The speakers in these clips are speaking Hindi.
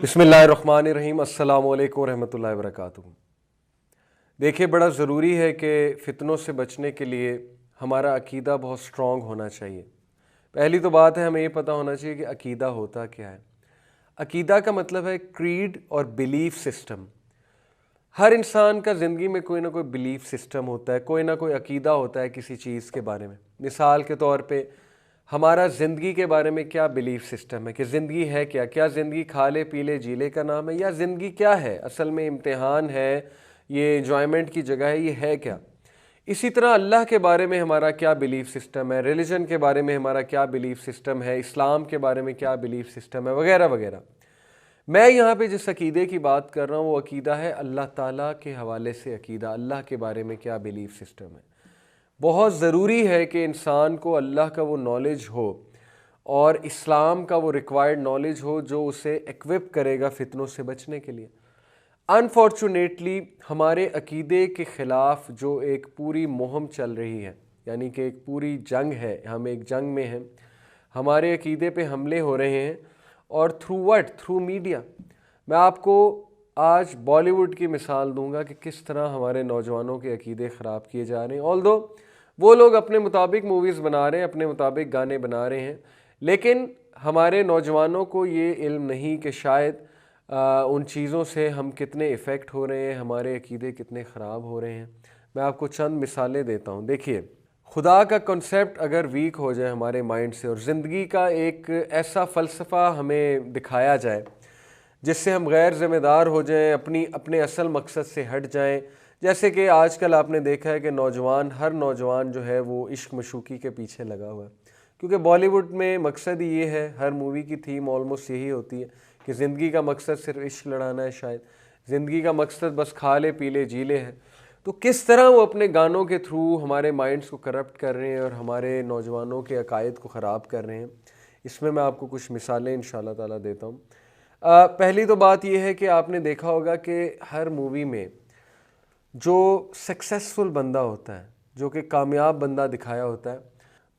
बिस्मिल्लाहिर्रहमानिर्रहीम। अस्सलामु अलैकुम रहमतुल्लाहि व बरकातुहू। देखिए, बड़ा ज़रूरी है कि फ़ितनों से बचने के लिए हमारा अकीदा बहुत स्ट्रॉन्ग होना चाहिए। पहली तो बात है, हमें ये पता होना चाहिए कि अकीदा होता क्या है। अकीदा का मतलब है क्रीड और बिलीफ सिस्टम। हर इंसान का ज़िंदगी में कोई ना कोई बिलीफ सिस्टम होता है, कोई ना कोई अकीदा होता है किसी चीज़ के बारे में। मिसाल के तौर पे हमारा ज़िंदगी के बारे में क्या बिलीफ सिस्टम है कि ज़िंदगी है क्या, क्या ज़िंदगी खा ले पी ले जी ले का नाम है, या ज़िंदगी क्या है, असल में इम्तिहान है, ये एंजॉयमेंट की जगह है, ये है क्या। इसी तरह अल्लाह के बारे में हमारा क्या बिलीफ सिस्टम है, रिलीजन के बारे में हमारा क्या बिलीफ सिस्टम है, इस्लाम के बारे में क्या बिलीफ सिस्टम है, वगैरह वगैरह। मैं यहाँ पे जिस अकीदे की बात कर रहा हूँ वो अकीदा है अल्लाह ताला के हवाले से अकीदा, अल्लाह के बारे में क्या बिलीफ सिस्टम है। बहुत ज़रूरी है कि इंसान को अल्लाह का वो नॉलेज हो और इस्लाम का वो रिक्वायर्ड नॉलेज हो जो उसे इक्विप करेगा फ़ितनों से बचने के लिए। अनफॉर्चुनेटली हमारे अकीदे के ख़िलाफ़ जो एक पूरी मुहिम चल रही है, यानी कि एक पूरी जंग है, हम एक जंग में हैं, हमारे अकीदे पे हमले हो रहे हैं और थ्रू मीडिया। मैं आपको आज बॉलीवुड की मिसाल दूंगा कि किस तरह हमारे नौजवानों के अकीदे ख़राब किए जा रहे हैं। ऑल्दो वो लोग अपने मुताबिक मूवीज़ बना रहे हैं, अपने मुताबिक गाने बना रहे हैं, लेकिन हमारे नौजवानों को ये इल्म नहीं कि शायद उन चीज़ों से हम कितने इफ़ेक्ट हो रहे हैं, हमारे अकीदे कितने ख़राब हो रहे हैं। मैं आपको चंद मिसालें देता हूँ। देखिए, खुदा का कॉन्सेप्ट अगर वीक हो जाए हमारे माइंड से और ज़िंदगी का एक ऐसा फ़लसफ़ा हमें दिखाया जाए जिससे हम गैर ज़िम्मेदार हो जाएं, अपने असल मकसद से हट जाएं। जैसे कि आजकल आपने देखा है कि हर नौजवान जो है वो इश्क मशूक़ी के पीछे लगा हुआ है, क्योंकि बॉलीवुड में मकसद ही ये है, हर मूवी की थीम ऑलमोस्ट यही होती है कि ज़िंदगी का मकसद सिर्फ इश्क लड़ाना है, शायद ज़िंदगी का मकसद बस खा ले पी ले जी ले है। तो किस तरह वो अपने गानों के थ्रू हमारे माइंड्स को करप्ट कर रहे हैं और हमारे नौजवानों के अकायद को ख़राब कर रहे हैं, इसमें मैं आपको कुछ मिसालें इंशाल्लाह ताला देता हूँ। पहली तो बात यह है कि आपने देखा होगा कि हर मूवी में जो सक्सेसफुल बंदा होता है, जो कि कामयाब बंदा दिखाया होता है,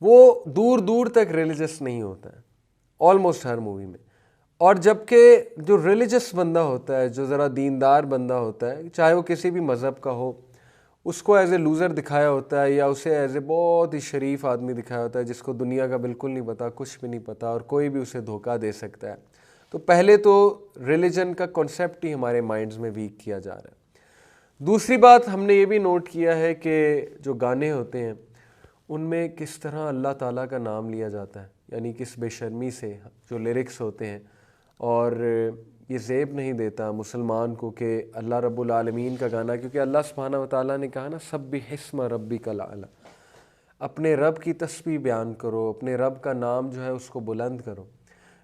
वो दूर दूर तक रिलीजियस नहीं होता है, ऑलमोस्ट हर मूवी में। और जबकि जो रिलीजियस बंदा होता है, जो ज़रा दीनदार बंदा होता है, चाहे वो किसी भी मज़हब का हो, उसको एज ए लूज़र दिखाया होता है या उसे एज ए बहुत ही शरीफ आदमी दिखाया होता है जिसको दुनिया का बिल्कुल नहीं पता, कुछ भी नहीं पता और कोई भी उसे धोखा दे सकता है। तो पहले तो रिलीजन का कॉन्सेप्ट ही हमारे माइंड्स में वीक किया जा रहा है। दूसरी बात हमने ये भी नोट किया है कि जो गाने होते हैं उनमें किस तरह अल्लाह ताला का नाम लिया जाता है, यानी किस बेशर्मी से जो लिरिक्स होते हैं। और ये ज़ेब नहीं देता मुसलमान को कि अल्लाह रब्बुल आलमीन का गाना, क्योंकि अल्लाह सुब्हानहू व तआला ने कहा ना, सब्बिहिस्म रब्बिकल आला, अपने रब की तस्बीह बयान करो, अपने रब का नाम जो है उसको बुलंद करो।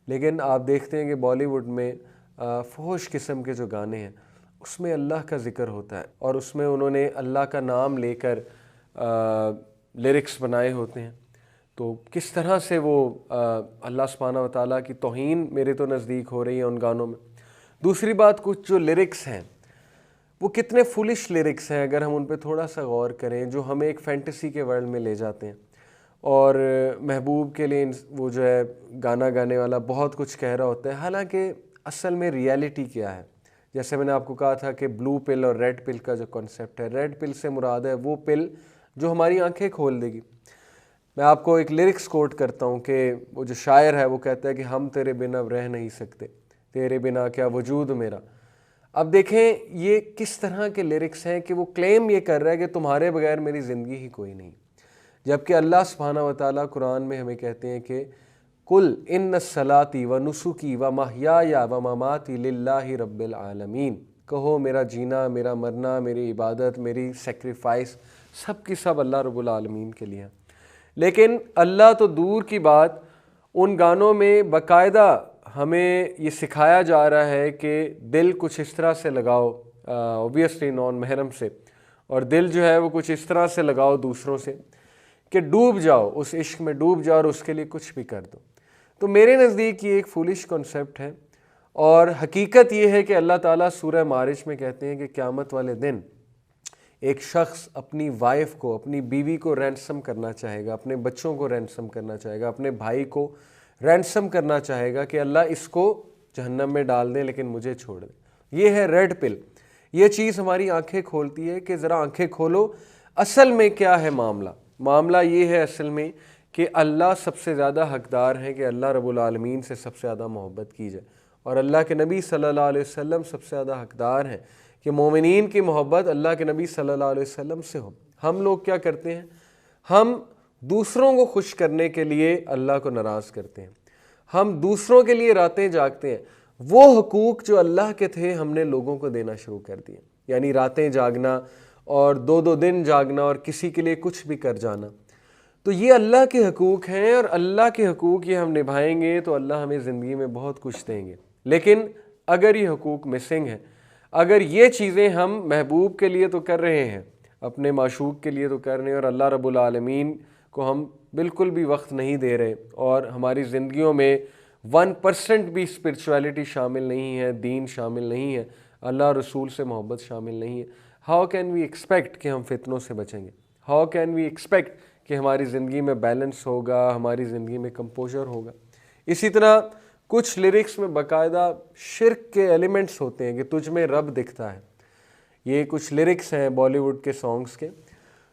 लेकिन आप देखते हैं कि बॉलीवुड में फहश किस्म के जो गाने हैं उसमें अल्लाह का ज़िक्र होता है और उसमें उन्होंने अल्लाह का नाम लेकर लिरिक्स बनाए होते हैं। तो किस तरह से वो अल्लाह सुब्हानहू व तआला की तौहीन मेरे तो नज़दीक हो रही है उन गानों में। दूसरी बात, कुछ जो लिरिक्स हैं वो कितने फुलिश लिरिक्स हैं अगर हम उन पर थोड़ा सा गौर करें, जो हमें एक फैंटेसी के वर्ल्ड में ले जाते हैं। और महबूब के लिए वो जो है गाना गाने वाला बहुत कुछ कह रहा होता है, हालांकि असल में रियलिटी क्या है। जैसे मैंने आपको कहा था कि ब्लू पिल और रेड पिल का जो कॉन्सेप्ट है, रेड पिल से मुराद है वो पिल जो हमारी आंखें खोल देगी। मैं आपको एक लिरिक्स कोट करता हूँ कि वो जो शायर है वो कहता है कि हम तेरे बिना रह नहीं सकते, तेरे बिना क्या वजूद मेरा। अब देखें ये किस तरह के लिरिक्स हैं कि वो क्लेम ये कर रहा है कि तुम्हारे बगैर मेरी ज़िंदगी ही कोई नहीं, जबकि अल्लाह सुब्हानहू व तआला कुरान में हमें कहते हैं कि कुल इन्न सलाती व नुसुकी व महयाया व ममाती लिल्लाहि रब्बिल आलमीन, कहो मेरा जीना, मेरा मरना, मेरी इबादत, मेरी सेक्रीफाइस सब की सब अल्लाह रब्बुल आलमीन के लिए। लेकिन अल्लाह तो दूर की बात, उन गानों में बाकायदा हमें ये सिखाया जा रहा है कि दिल कुछ इस तरह से लगाओ, ऑब्वियसली नॉन महरम से, और दिल जो है वो कुछ इस तरह से लगाओ दूसरों से कि डूब जाओ, उस इश्क में डूब जाओ और उसके लिए कुछ भी कर दो। तो मेरे नज़दीक ये एक फुलिश कॉन्सेप्ट है। और हकीकत ये है कि अल्लाह ताला सूरह मारिज में कहते हैं कि क़यामत वाले दिन एक शख्स अपनी वाइफ को, अपनी बीवी को रैंसम करना चाहेगा, अपने बच्चों को रैंसम करना चाहेगा, अपने भाई को रैंसम करना चाहेगा कि अल्लाह इसको जहन्नम में डाल दें लेकिन मुझे छोड़ दें। ये है रेड पिल। ये चीज़ हमारी आंखें खोलती है कि ज़रा आंखें खोलो, असल में क्या है मामला। मामला ये है असल में कि अल्लाह सबसे ज़्यादा हकदार है कि अल्लाह रब्बुल आलमीन से सबसे ज़्यादा मोहब्बत की जाए, और अल्लाह के नबी सल्लल्लाहु अलैहि वसल्लम सबसे ज़्यादा हकदार हैं कि मोमिनीन की मोहब्बत अल्लाह के नबी सल्लल्लाहु अलैहि वसल्लम से हो। हम लोग क्या करते हैं, हम दूसरों को खुश करने के लिए अल्लाह को नाराज़ करते हैं, हम दूसरों के लिए रातें जागते हैं। वो हुकूक जो अल्लाह के थे हमने लोगों को देना शुरू कर दिए, यानी रातें जागना और 2-2 दिन जागना और किसी के लिए कुछ भी कर जाना। तो ये अल्लाह के हुकूक हैं, और अल्लाह के हुकूक ये हम निभाएंगे तो अल्लाह हमें ज़िंदगी में बहुत कुछ देंगे। लेकिन अगर ये हुकूक मिसिंग है, अगर ये चीज़ें हम महबूब के लिए तो कर रहे हैं, अपने माशूक के लिए तो कर रहे हैं, और अल्लाह रब्बुल आलमीन को हम बिल्कुल भी वक्त नहीं दे रहे, और हमारी ज़िंदगियों में 1% भी स्पिरिचुअलिटी शामिल नहीं है, दीन शामिल नहीं है, अल्लाह रसूल से मोहब्बत शामिल नहीं है, हाउ कैन वी एक्सपेक्ट कि हम फितनों से बचेंगे? हाउ कैन वी एक्सपेक्ट कि हमारी ज़िंदगी में बैलेंस होगा, हमारी ज़िंदगी में कंपोजर होगा? इसी तरह कुछ लिरिक्स में बाकायदा शिर्क के एलिमेंट्स होते हैं कि तुझ में रब दिखता है। ये कुछ लिरिक्स हैं बॉलीवुड के सॉन्ग्स के।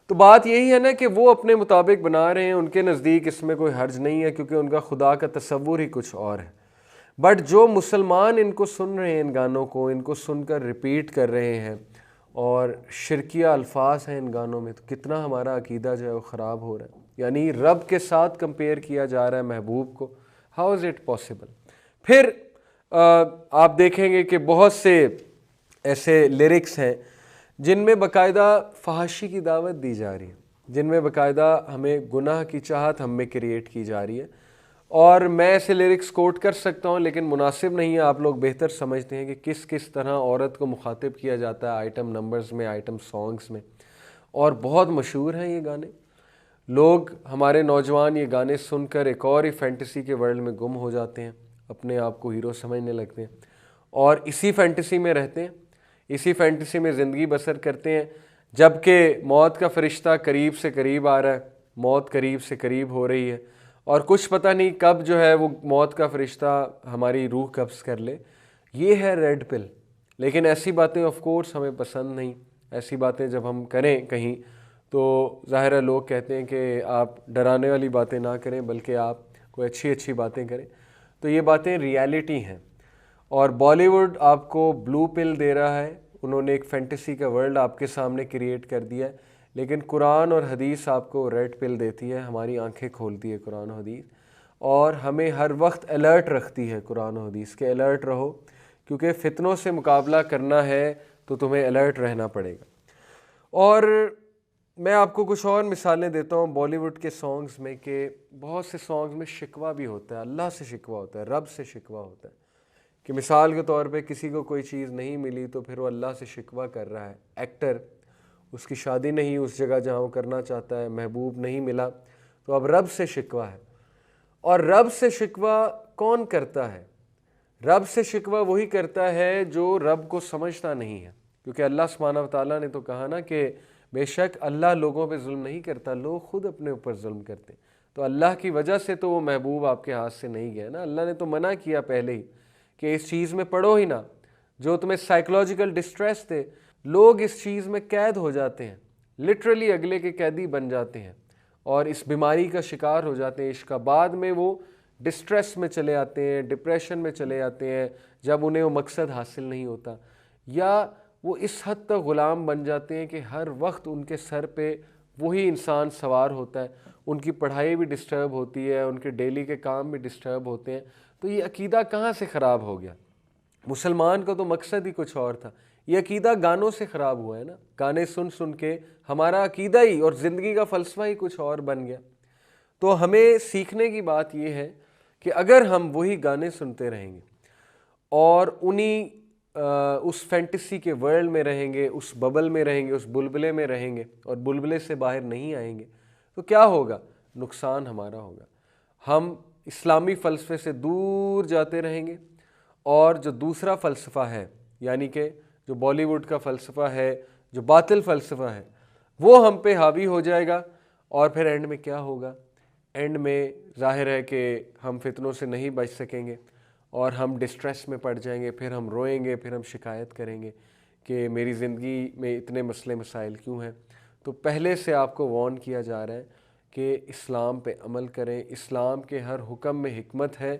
तो बात यही है ना कि वो अपने मुताबिक बना रहे हैं, उनके नज़दीक इसमें कोई हर्ज नहीं है क्योंकि उनका खुदा का तसव्वुर ही कुछ और है। बट जो मुसलमान इनको सुन रहे हैं, इन गानों को इनको सुनकर रिपीट कर रहे हैं, और शिरकिया अल्फाज हैं इन गानों में, तो कितना हमारा अकीदा जो है वो ख़राब हो रहा है। यानी रब के साथ कंपेयर किया जा रहा है महबूब को। How is it possible? फिर आप देखेंगे कि बहुत से ऐसे लिरिक्स हैं जिनमें बाकायदा फहाशी की दावत दी जा रही है, जिनमें बाकायदा हमें गुनाह की चाहत हम में क्रिएट की जा रही है। और मैं ऐसे लिरिक्स कोट कर सकता हूँ लेकिन मुनासिब नहीं है, आप लोग बेहतर समझते हैं कि किस किस तरह औरत को मुखातिब किया जाता है आइटम नंबर्स में, आइटम सॉन्ग्स में, और बहुत मशहूर हैं ये गाने। लोग, हमारे नौजवान ये गाने सुनकर एक और ही फैंटेसी के वर्ल्ड में गुम हो जाते हैं, अपने आप को हीरो समझने लगते हैं और इसी फैंटेसी में रहते हैं, इसी फैंटेसी में ज़िंदगी बसर करते हैं, जबकि मौत का फ़रिश्ता करीब से करीब आ रहा है, मौत करीब से करीब हो रही है, और कुछ पता नहीं कब जो है वो मौत का फ़रिश्ता हमारी रूह कब्ज़ कर ले। ये है रेड पिल। लेकिन ऐसी बातें ऑफ कोर्स हमें पसंद नहीं। ऐसी बातें जब हम करें कहीं तो ज़ाहिर है लोग कहते हैं कि आप डराने वाली बातें ना करें बल्कि आप कोई अच्छी अच्छी बातें करें। तो ये बातें रियलिटी हैं, और बॉलीवुड आपको ब्लू पिल दे रहा है, उन्होंने एक फैंटेसी का वर्ल्ड आपके सामने क्रिएट कर दिया है। लेकिन कुरान और हदीस आपको रेड पिल देती है, हमारी आंखें खोलती है कुरान और हदीस, और हमें हर वक्त अलर्ट रखती है कुरान और हदीस के। अलर्ट रहो, क्योंकि फ़ितनों से मुकाबला करना है तो तुम्हें अलर्ट रहना पड़ेगा। और मैं आपको कुछ और मिसालें देता हूँ बॉलीवुड के सॉन्ग्स में कि बहुत से सॉन्ग्स में शिकवा भी होता है, अल्लाह से शिकवा होता है, रब से शिकवा होता है। कि मिसाल के तौर पे किसी को कोई चीज़ नहीं मिली तो फिर वो अल्लाह से शिकवा कर रहा है। एक्टर, उसकी शादी नहीं उस जगह जहाँ वो करना चाहता है, महबूब नहीं मिला, तो अब रब से शिकवा है। और रब से शिकवा कौन करता है? रब से शिकवा वही करता है जो रब को समझता नहीं है, क्योंकि अल्लाह सुब्हानहू व तआला ने तो कहा ना कि बेशक अल्लाह लोगों पे जुल्म नहीं करता, लोग खुद अपने ऊपर जुल्म करते। तो अल्लाह की वजह से तो वो महबूब आपके हाथ से नहीं गया ना। अल्लाह ने तो मना किया पहले ही कि इस चीज़ में पढ़ो ही ना, जो तुम्हें साइकोलॉजिकल डिस्ट्रेस थे। लोग इस चीज़ में कैद हो जाते हैं, लिटरली अगले के कैदी बन जाते हैं और इस बीमारी का शिकार हो जाते हैं इश्क का। बाद में वो डिस्ट्रेस में चले आते हैं, डिप्रेशन में चले आते हैं जब उन्हें वो मकसद हासिल नहीं होता, या वो इस हद तक ग़ुलाम बन जाते हैं कि हर वक्त उनके सर पे वही इंसान सवार होता है, उनकी पढ़ाई भी डिस्टर्ब होती है, उनके डेली के काम भी डिस्टर्ब होते हैं। तो ये अकीदा कहाँ से ख़राब हो गया? मुसलमान का तो मकसद ही कुछ और था। ये अकीदा गानों से ख़राब हुआ है ना, गाने सुन सुन के हमारा अकीदा ही और ज़िंदगी का फ़लसफ़ा ही कुछ और बन गया। तो हमें सीखने की बात यह है कि अगर हम वही गाने सुनते रहेंगे और उन्हीं उस फैंटेसी के वर्ल्ड में रहेंगे, उस बबल में रहेंगे, उस बुलबुले में रहेंगे और बुलबुले से बाहर नहीं आएंगे, तो क्या होगा? नुकसान हमारा होगा। हम इस्लामी फ़लसफ़े से दूर जाते रहेंगे और जो दूसरा फ़लसफ़ा है, यानी कि जो बॉलीवुड का फ़लसफ़ा है, जो बातिल फ़लसफ़ा है, वो हम पे हावी हो जाएगा। और फिर एंड में क्या होगा? एंड में ज़ाहिर है कि हम फितनों से नहीं बच सकेंगे और हम डिस्ट्रेस में पड़ जाएंगे, फिर हम रोएंगे, फिर हम शिकायत करेंगे कि मेरी ज़िंदगी में इतने मसले मसाइल क्यों हैं। तो पहले से आपको वार्न किया जा रहा है कि इस्लाम पे अमल करें, इस्लाम के हर हुक्म में हिकमत है।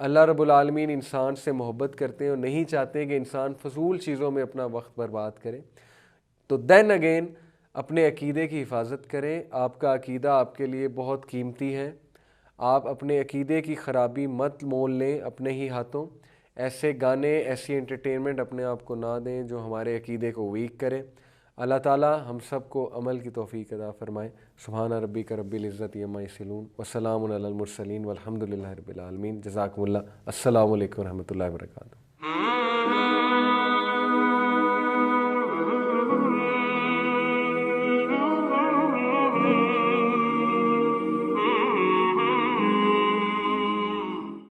अल्लाह रब्बुल आलमीन इंसान से मोहब्बत करते हैं और नहीं चाहते कि इंसान फजूल चीज़ों में अपना वक्त बर्बाद करे। तो देन अगेन अपने अकीदे की हिफाजत करें। आपका अकीदा आपके लिए बहुत कीमती है। आप अपने अकीदे की ख़राबी मत मोल लें अपने ही हाथों। ऐसे गाने, ऐसी एंटरटेनमेंट अपने आप को ना दें जो हमारे अकीदे को वीक करे। अल्लाह ताला हम सब को अमल की तौफीक अता फ़रमाए। सुब्हान रब्बिक रब्बिल इज़्ज़ति अम्मा यसिफून व सलामुन अलल मुरसलीन वल्हम्दुलिल्लाहि रब्बिल आलमीन। जज़ाकुमुल्लाह। अस्सलामु अलैकुम व रहमतुल्लाहि व बरकातुहू।